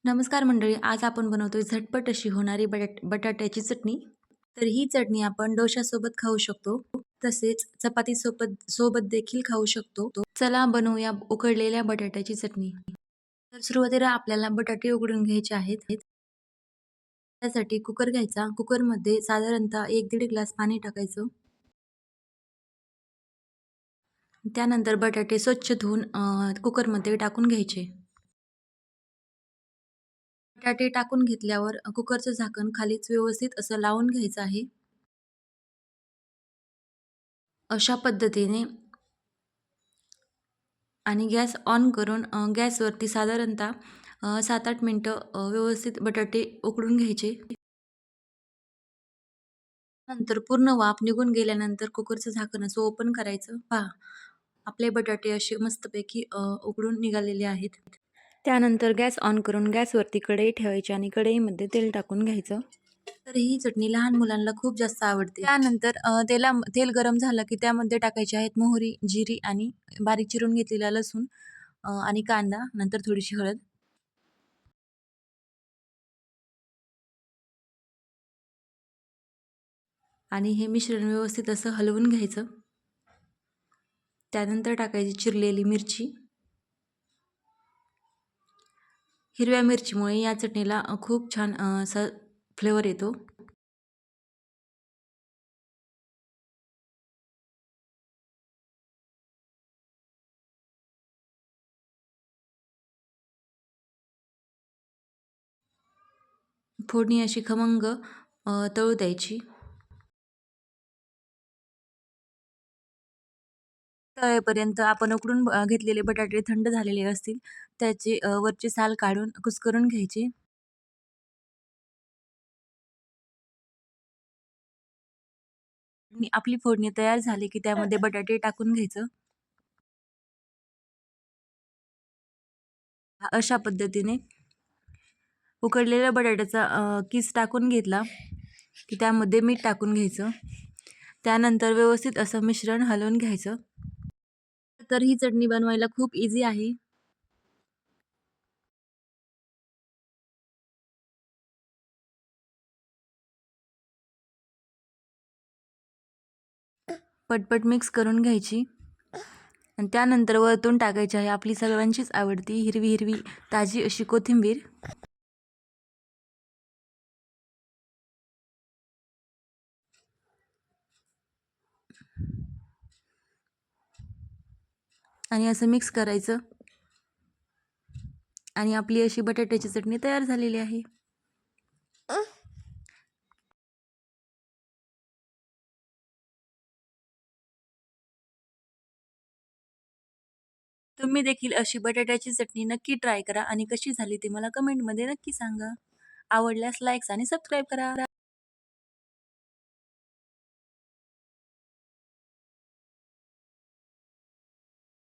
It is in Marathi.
नमस्कार मंडळी, आज आपण बनवतोय झटपट अशी होणारी बटाट्याची चटणी. तर ही चटणी आपण डोश्यासोबत खाऊ शकतो, तसेच चपाती सोबत सोबत देखील खाऊ शकतो. चला बनवूया उकडलेल्या बटाट्याची चटणी. तर सुरुवातीला आपल्याला बटाटे उकडून घ्यायचे आहेत. त्यासाठी कुकर घ्यायचा. कुकरमध्ये साधारणतः 1-1.5 ग्लास पाणी टाकायचं. त्यानंतर बटाटे स्वच्छ धुवून कुकरमध्ये टाकून घ्यायचे. बटाटे टाकून घेतल्यावर कुकरचं झाकण खालीच व्यवस्थित असं लावून घ्यायचं आहे. अशा पद्धतीने आणि गॅस ऑन करून गॅसवरती साधारणतः 7-8 मिनिटं व्यवस्थित बटाटे उकडून घ्यायचे. नंतर पूर्ण वाफ निघून गेल्यानंतर कुकरचं झाकण असं ओपन करायचं. पहा, आपले बटाटे असे मस्तपैकी उकडून निघालेले आहेत. त्यानंतर गॅस ऑन करून गॅसवरती कढई ठेवायची आणि कढईमध्ये तेल टाकून घ्यायचं. तर ही चटणी लहान मुलांना खूप जास्त आवडते. त्यानंतर तेल गरम झालं की त्यामध्ये टाकायचे आहेत मोहरी, जिरी आणि बारीक चिरून घेतलेला लसूण आणि कांदा, नंतर थोडीशी हळद. आणि हे मिश्रण व्यवस्थित असं हलवून घ्यायचं. त्यानंतर टाकायची चिरलेली मिरची. हिरव्या मिरचीमुळे या चटणीला खूप छान असा फ्लेवर येतो. फोडणी अशी खमंग तळू द्यायची. तळेपर्यंत आपण उकडून घेतलेले बटाटे थंड झालेले असतील, त्याचे वरचे साल काढून कुस्करून घ्यायचे. आणि आपली फोडणी तयार झाली की त्यामध्ये बटाटे टाकून घ्यायचं. अशा पद्धतीने उकडलेल्या बटाट्याचा किस टाकून घेतला की त्यामध्ये मीठ टाकून घ्यायचं. त्यानंतर व्यवस्थित असं मिश्रण हलवून घ्यायचं. तर ही चटणी बनवायला खूप इझी आहे. पटपट मिक्स करून घ्यायची आणि त्यानंतर वरतून टाकायची आहे आपली सर्वांचीच आवडती हिरवी हिरवी ताजी अशी कोथिंबीर. आणि असं मिक्स करायचं आणि आपली अशी बटाट्याची चटणी तयार झालेली आहे. तुम्ही देखील अशी बटाट्याची चटणी नक्की ट्राय करा आणि कशी झाली ती मला कमेंटमध्ये नक्की सांगा. आवडल्यास लाईक्स आणि सबस्क्राईब करा.